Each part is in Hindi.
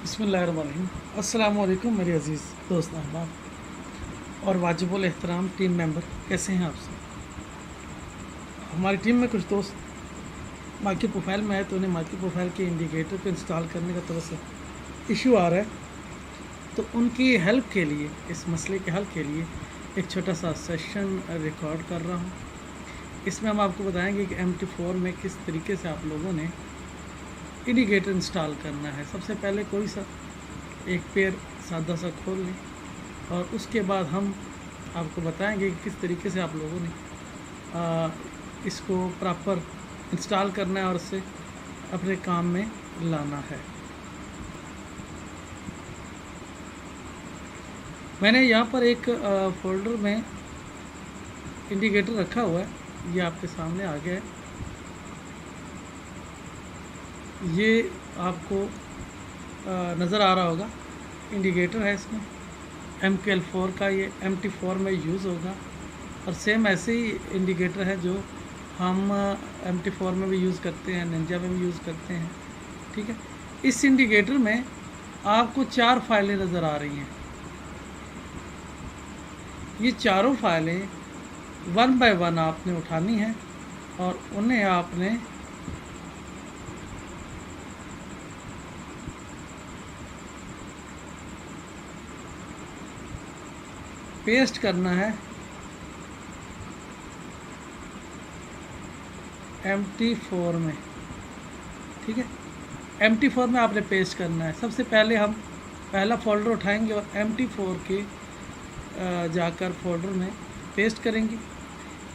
बिस्मिल्लाहिर्रहमानिर्रहीम। अस्सलामु अलैकुम मेरे अज़ीज़ दोस्त अहबाब और वाजिबुल एहतराम टीम मेंबर, कैसे हैं आप सब? हमारी टीम में कुछ दोस्त माइक्रो प्रोफाइल में आए तो उन्हें माइक्रो प्रोफाइल के इंडिकेटर को इंस्टॉल करने का थोड़ा सा इशू आ रहा है, तो उनकी हेल्प के लिए, इस मसले के हल के लिए एक छोटा सा सेशन रिकॉर्ड कर रहा हूँ। इसमें हम आपको बताएंगे कि MT4 में किस तरीके से आप लोगों ने इंडिकेटर इंस्टॉल करना है। सबसे पहले कोई सा एक पेयर सादा सा खोल लें और उसके बाद हम आपको बताएंगे कि किस तरीके से आप लोगों ने इसको प्रॉपर इंस्टॉल करना है और उससे अपने काम में लाना है। मैंने यहाँ पर एक फोल्डर में इंडिकेटर रखा हुआ है, ये आपके सामने आ गया है। ये आपको नज़र आ रहा होगा, इंडिकेटर है इसमें MQL4 का, ये MT4 में यूज़ होगा और सेम ऐसे ही इंडिकेटर है जो हम MT4 में भी यूज़ करते हैं, निंजा में भी यूज़ करते हैं। ठीक है, इस इंडिकेटर में आपको 4 फाइलें नज़र आ रही हैं। ये चारों फाइलें 1 बाय 1 आपने उठानी है और उन्हें आपने पेस्ट करना है MT4 में। ठीक है, MT4 में आपने पेस्ट करना है। सबसे पहले हम पहला फ़ोल्डर उठाएंगे और MT4 के जाकर फोल्डर में पेस्ट करेंगे।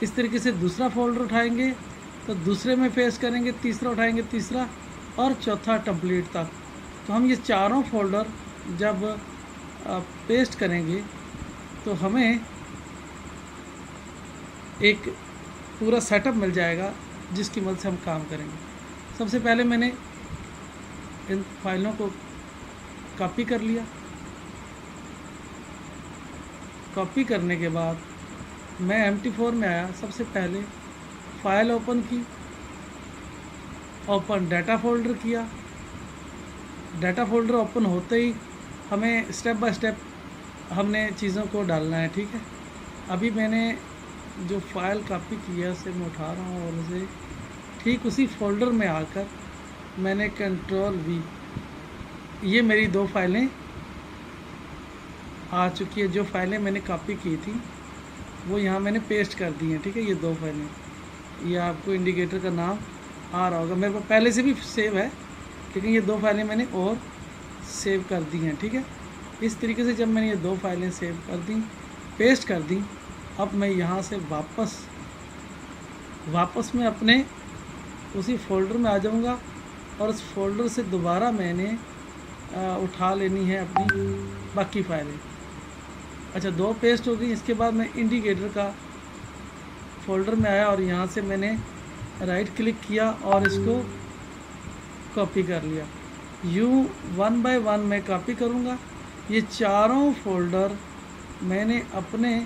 इस तरीके से दूसरा फोल्डर उठाएंगे तो दूसरे में पेस्ट करेंगे, तीसरा उठाएंगे तीसरा और चौथा कंप्लीट तक। तो हम ये चारों फोल्डर जब पेस्ट करेंगे तो हमें एक पूरा सेटअप मिल जाएगा जिसकी मदद से हम काम करेंगे। सबसे पहले मैंने इन फाइलों को कॉपी कर लिया। कॉपी करने के बाद मैं MT4 में आया, सबसे पहले फ़ाइल ओपन की, ओपन डाटा फोल्डर किया। डाटा फोल्डर ओपन होते ही हमें स्टेप बाय स्टेप हमने चीज़ों को डालना है। ठीक है, अभी मैंने जो फ़ाइल कॉपी किया उसे मैं उठा रहा हूँ और उसे ठीक उसी फोल्डर में आकर मैंने Ctrl+V, ये मेरी 2 फाइलें आ चुकी है। जो फाइलें मैंने कॉपी की थी वो यहाँ मैंने पेस्ट कर दी हैं। ठीक है, ये 2 फाइलें, ये आपको इंडिकेटर का नाम आ रहा होगा, मेरे पास पहले से भी सेव है, लेकिन ये 2 फाइलें मैंने और सेव कर दी हैं। ठीक है, इस तरीके से जब मैंने ये 2 फाइलें सेव कर दी, पेस्ट कर दी, अब मैं यहाँ से वापस मैं अपने उसी फोल्डर में आ जाऊँगा और उस फोल्डर से दोबारा मैंने उठा लेनी है अपनी बाकी फाइलें। अच्छा, 2 पेस्ट हो गई। इसके बाद मैं इंडिकेटर का फोल्डर में आया और यहाँ से मैंने राइट क्लिक किया और इसको कॉपी कर लिया। यूँ 1 बाय 1 मैं कॉपी करूँगा। ये चारों फोल्डर मैंने अपने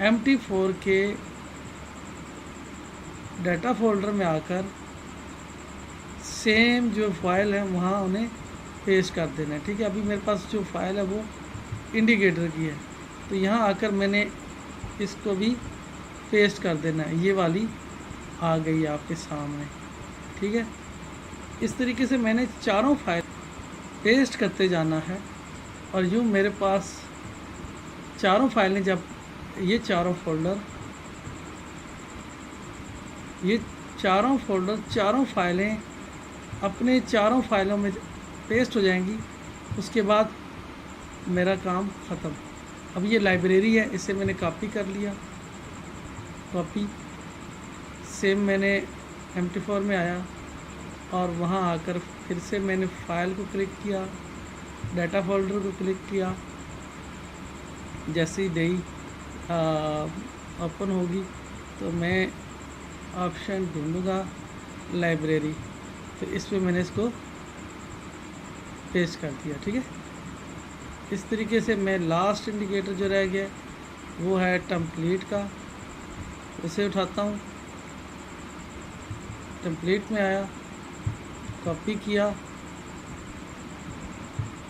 MT4 के डाटा फोल्डर में आकर सेम जो फाइल है वहाँ उन्हें पेस्ट कर देना है। ठीक है, अभी मेरे पास जो फाइल है वो इंडिकेटर की है, तो यहाँ आकर मैंने इसको भी पेस्ट कर देना है। ये वाली आ गई आपके सामने। ठीक है, इस तरीके से मैंने चारों फाइल पेस्ट करते जाना है और यूँ मेरे पास चारों फाइलें, जब ये चारों चारों फाइलें अपने चारों फाइलों में पेस्ट हो जाएंगी, उसके बाद मेरा काम ख़त्म। अब ये लाइब्रेरी है, इसे मैंने कॉपी कर लिया, कॉपी सेम मैंने MT4 में आया और वहाँ आकर फिर से मैंने फ़ाइल को क्लिक किया, डाटा फोल्डर को क्लिक किया। जैसे ही DI ओपन होगी तो मैं ऑप्शन ढूंढूंगा लाइब्रेरी, तो इस पर मैंने इसको पेस्ट कर दिया। ठीक है, इस तरीके से मैं लास्ट इंडिकेटर जो रह गया वो है टेम्पलेट का, उसे उठाता हूँ, टेम्पलेट में आया, कॉपी किया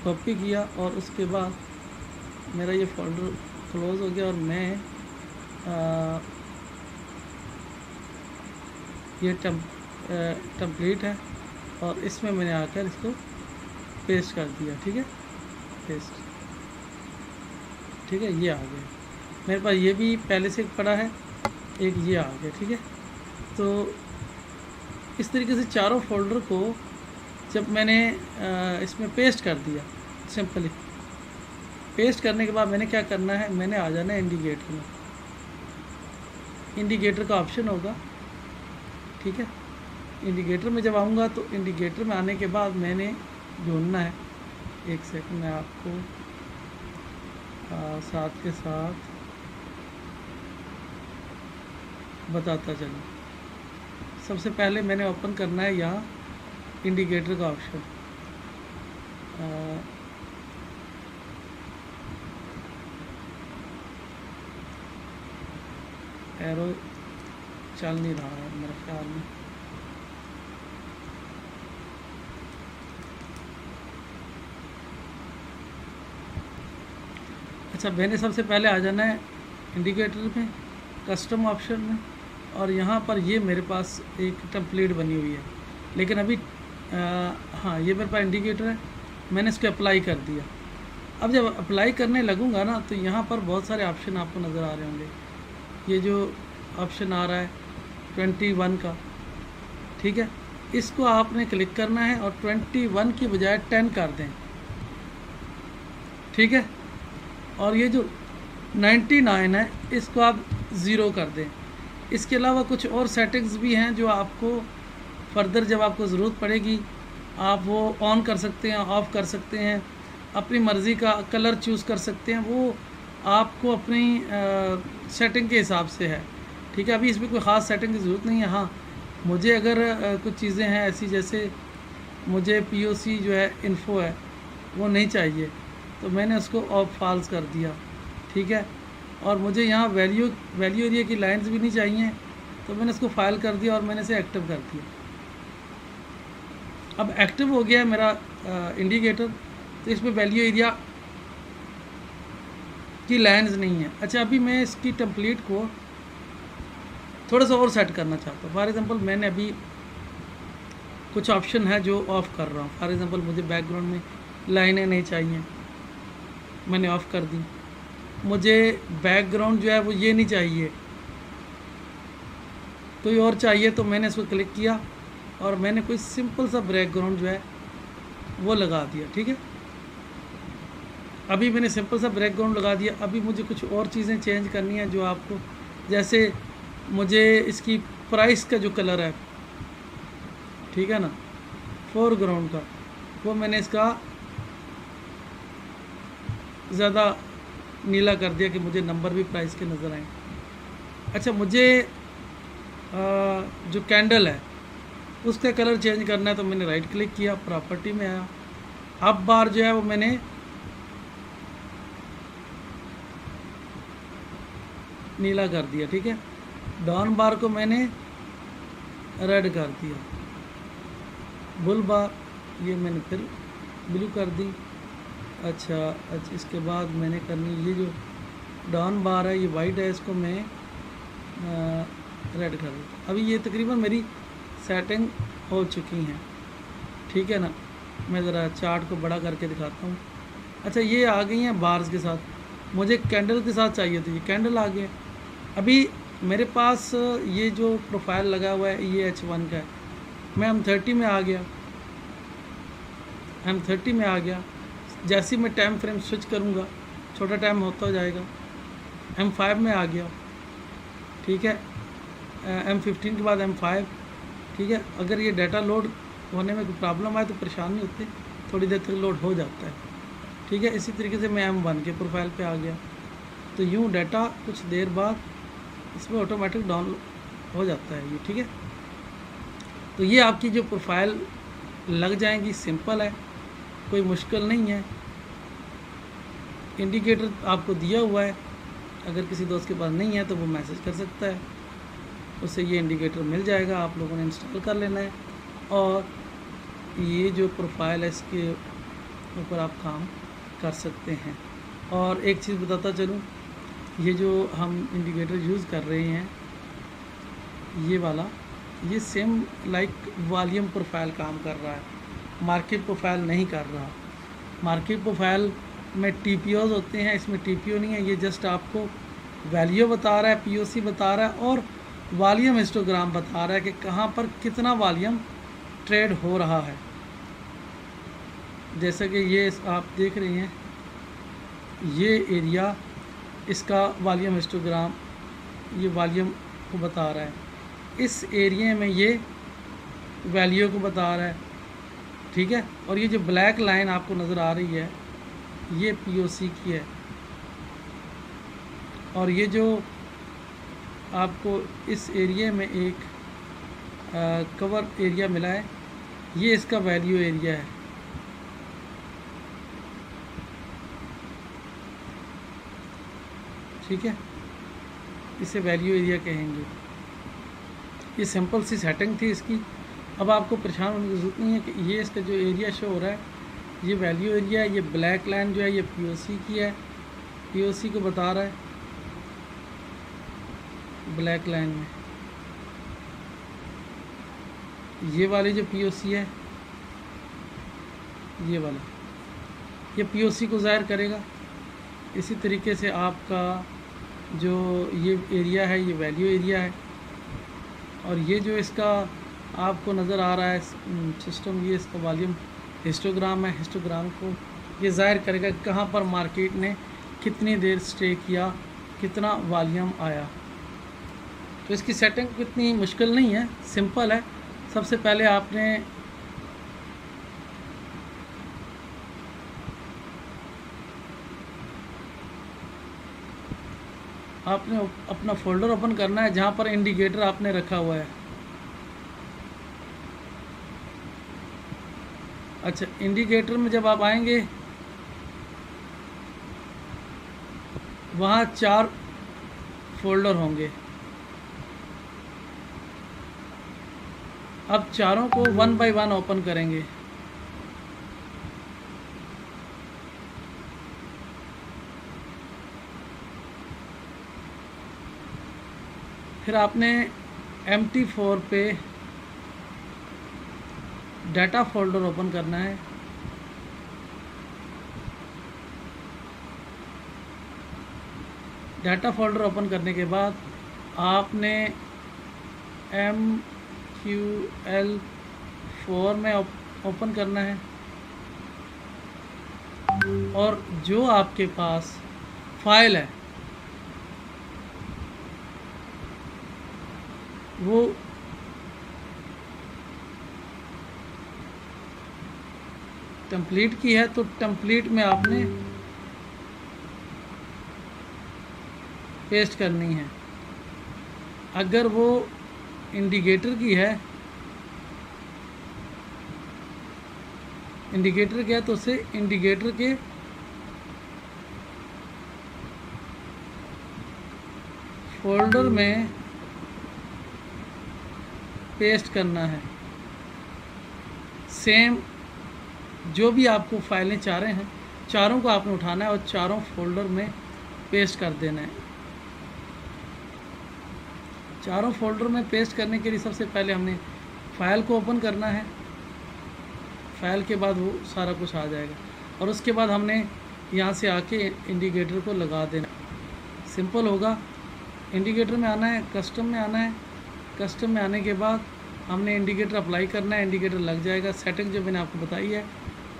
कॉपी किया और उसके बाद मेरा ये फोल्डर क्लोज़ हो गया और मैं ये टम्पलेट है और इसमें मैंने आकर इसको पेस्ट कर दिया। ठीक है, पेस्ट। ठीक है, ये आ गया मेरे पास। ये भी पहले से पड़ा है, एक ये आ गया। ठीक है, तो इस तरीके से चारों फोल्डर को जब मैंने इसमें पेस्ट कर दिया, सिंपली पेस्ट करने के बाद मैंने क्या करना है, मैंने आ जाना है इंडिकेटर में। इंडिकेटर का ऑप्शन होगा। ठीक है, इंडिकेटर में जब आऊँगा तो इंडिकेटर में आने के बाद मैंने ढूंढना है, एक सेकंड मैं आपको साथ के साथ बताता चलूँ। सबसे पहले मैंने ओपन करना है यहाँ इंडिकेटर का ऑप्शन। एरो चल नहीं रहा है मेरे ख्याल में। अच्छा, मैंने सबसे पहले आ जाना है इंडिकेटर में, कस्टम ऑप्शन में, और यहाँ पर ये मेरे पास एक टेम्पलेट बनी हुई है। लेकिन अभी हाँ, ये मेरे पास इंडिकेटर है, मैंने इसको अप्लाई कर दिया। अब जब अप्लाई करने लगूँगा ना तो यहाँ पर बहुत सारे ऑप्शन आपको नज़र आ रहे होंगे। ये जो ऑप्शन आ रहा है 21 का, ठीक है, इसको आपने क्लिक करना है और 21 की बजाय 10 कर दें। ठीक है, और ये जो 99 है इसको आप 0 कर दें। इसके अलावा कुछ और सेटिंग्स भी हैं जो आपको फर्दर जब आपको ज़रूरत पड़ेगी आप वो ऑन कर सकते हैं, ऑफ़ कर सकते हैं, अपनी मर्ज़ी का कलर चूज़ कर सकते हैं। वो आपको अपनी सेटिंग के हिसाब से है। ठीक है, अभी इसमें कोई ख़ास सेटिंग की ज़रूरत नहीं है। हाँ, मुझे अगर कुछ चीज़ें हैं ऐसी, जैसे मुझे POC जो है इन्फो है वो नहीं चाहिए तो मैंने उसको ऑफ फॉल्स कर दिया। ठीक है, और मुझे यहाँ वैल्यू एरिया की लाइंस भी नहीं चाहिए तो मैंने इसको फाइल कर दिया और मैंने इसे एक्टिव कर दिया। अब एक्टिव हो गया है मेरा इंडिकेटर, तो इसमें वैल्यू एरिया की लाइंस नहीं है। अच्छा, अभी मैं इसकी टेम्पलेट को थोड़ा सा और सेट करना चाहता हूँ। फॉर एग्ज़ाम्पल मैंने अभी कुछ ऑप्शन है जो ऑफ़ कर रहा हूँ। फॉर एग्ज़ाम्पल मुझे बैकग्राउंड में लाइनें नहीं चाहिए, मैंने ऑफ़ कर दी। मुझे बैकग्राउंड जो है वो ये नहीं चाहिए, कोई और चाहिए, तो मैंने इसको क्लिक किया और मैंने कोई सिंपल सा बैकग्राउंड जो है वो लगा दिया। ठीक है, अभी मैंने सिंपल सा बैकग्राउंड लगा दिया। अभी मुझे कुछ और चीज़ें चेंज करनी है जो आपको, जैसे मुझे इसकी प्राइस का जो कलर है, ठीक है ना, फोरग्राउंड का, वो मैंने इसका ज़्यादा नीला कर दिया कि मुझे नंबर भी प्राइस के नज़र आए। अच्छा, मुझे जो कैंडल है उसका कलर चेंज करना है तो मैंने राइट क्लिक किया, प्रॉपर्टी में आया, अप बार जो है वो मैंने नीला कर दिया। ठीक है, डाउन बार को मैंने रेड कर दिया, बुल बार ये मैंने फिर ब्लू कर दी। अच्छा, इसके बाद मैंने करनी, ये जो डाउन बार है ये वाइट है, इसको मैं रेड कर दूँ। अभी ये तकरीबन मेरी सेटिंग हो चुकी हैं। ठीक है ना, मैं ज़रा चार्ट को बड़ा करके दिखाता हूँ। अच्छा, ये आ गई हैं बार्स के साथ। मुझे कैंडल के साथ चाहिए तो ये कैंडल आ गया। अभी मेरे पास ये जो प्रोफाइल लगा हुआ है ये H1 का है, मैं M30 में आ गया, M30 में आ गया। जैसे ही मैं टाइम फ्रेम स्विच करूँगा छोटा टाइम होता जाएगा, M5 में आ गया। ठीक है, M15 के बाद M5। ठीक है, अगर ये डाटा लोड होने में कोई प्रॉब्लम आए तो परेशान नहीं होती, थोड़ी देर तक लोड हो जाता है। ठीक है, इसी तरीके से मैं M1 के प्रोफाइल पे आ गया, तो यूँ डाटा कुछ देर बाद इसमें ऑटोमेटिक डाउन हो जाता है ये। ठीक है, तो ये आपकी जो प्रोफाइल लग जाएंगी, सिंपल है, कोई मुश्किल नहीं है। इंडिकेटर आपको दिया हुआ है, अगर किसी दोस्त के पास नहीं है तो वो मैसेज कर सकता है, उससे ये इंडिकेटर मिल जाएगा। आप लोगों ने इंस्टॉल कर लेना है और ये जो प्रोफाइल है इसके ऊपर आप काम कर सकते हैं। और एक चीज़ बताता चलूँ, ये जो हम इंडिकेटर यूज़ कर रहे हैं, ये वाला, ये सेम लाइक वॉल्यूम प्रोफाइल काम कर रहा है, मार्केट प्रोफाइल नहीं कर रहा। मार्केट प्रोफाइल में टीपीओज होते हैं, इसमें टीपीओ नहीं है। ये जस्ट आपको वैल्यू बता रहा है, पीओसी बता रहा है और वॉल्यूम हिस्टोग्राम बता रहा है कि कहाँ पर कितना वॉल्यूम ट्रेड हो रहा है। जैसे कि ये आप देख रहे हैं, ये एरिया, इसका वॉल्यूम हिस्टोग्राम ये वॉल्यूम को बता रहा है, इस एरिया में ये वैल्यू को बता रहा है, ठीक है। और ये जो ब्लैक लाइन आपको नज़र आ रही है, ये पीओसी की है। और ये जो आपको इस एरिया में एक कवर एरिया मिला है, ये इसका वैल्यू एरिया है। ठीक है, इसे वैल्यू एरिया कहेंगे। ये सिंपल सी सेटिंग थी इसकी। अब आपको परेशान होने की ज़रूरत नहीं है कि ये इसका जो एरिया शो हो रहा है, ये वैल्यू एरिया है। ये ब्लैक लाइन जो है ये पीओसी की है, पीओसी को बता रहा है ब्लैक लाइन में। ये वाली जो पीओसी है, ये वाला, ये पीओसी को ज़ाहिर करेगा। इसी तरीके से आपका जो ये एरिया है, ये वैल्यू एरिया है। और ये जो इसका आपको नज़र आ रहा है सिस्टम, ये इसका वॉल्यूम हिस्टोग्राम है। हिस्टोग्राम को ये ज़ाहिर करेगा कहाँ पर मार्केट ने कितनी देर स्टे किया, कितना वॉल्यूम आया। तो इसकी सेटिंग इतनी मुश्किल नहीं है, सिंपल है। सबसे पहले आपने अपना फ़ोल्डर ओपन करना है जहाँ पर इंडिकेटर आपने रखा हुआ है। अच्छा, इंडिकेटर में जब आप आएंगे, वहाँ 4 फोल्डर होंगे। अब चारों को 1 बाय 1 ओपन करेंगे। फिर आपने MT4 पे डाटा फोल्डर ओपन करना है। डाटा फोल्डर ओपन करने के बाद आपने MQL4 में ओपन करना है। और जो आपके पास फाइल है वो टेम्पलेट की है, तो टेम्पलेट में आपने पेस्ट करनी है। अगर वो इंडिकेटर की है, इंडिकेटर क्या है, तो उसे इंडिकेटर के फोल्डर में पेस्ट करना है। सेम जो भी आपको फाइलें चाह रहे हैं, चारों को आपने उठाना है और चारों फोल्डर में पेस्ट कर देना है। चारों फोल्डर में पेस्ट करने के लिए सबसे पहले हमने फ़ाइल को ओपन करना है। फ़ाइल के बाद वो सारा कुछ आ जाएगा और उसके बाद हमने यहाँ से आके इंडिकेटर को लगा देना। सिंपल होगा। इंडिकेटर में आना है, कस्टम में आना है। कस्टम में आने के बाद हमने इंडिकेटर अप्लाई करना है, इंडिकेटर लग जाएगा। सेटिंग जो मैंने आपको बताई है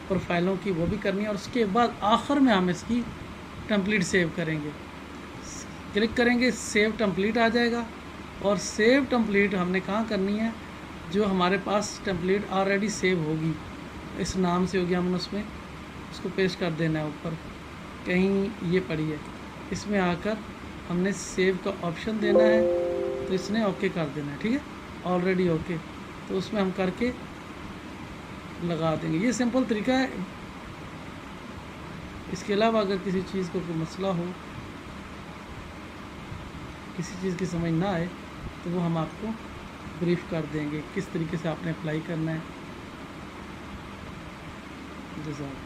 प्रोफाइलों की, वो भी करनी है। और उसके बाद आखिर में हम इसकी टेम्पलेट सेव करेंगे। क्लिक करेंगे, सेव टेम्पलेट आ जाएगा। और सेव टेम्पलेट हमने कहाँ करनी है, जो हमारे पास टेम्पलेट ऑलरेडी सेव होगी, इस नाम से होगी, हमने उसमें उसको पेस्ट कर देना है। ऊपर कहीं ये पड़ी है, इसमें आकर हमने सेव का ऑप्शन देना है, तो इसने ओके कर देना है। ठीक है, ऑलरेडी ओके, तो उसमें हम करके लगा देंगे। ये सिंपल तरीका है। इसके अलावा अगर किसी चीज़ को कोई मसला हो, किसी चीज़ की समझ ना आए, तो वो हम आपको ब्रीफ कर देंगे किस तरीके से आपने अप्लाई करना है। जज़ाक।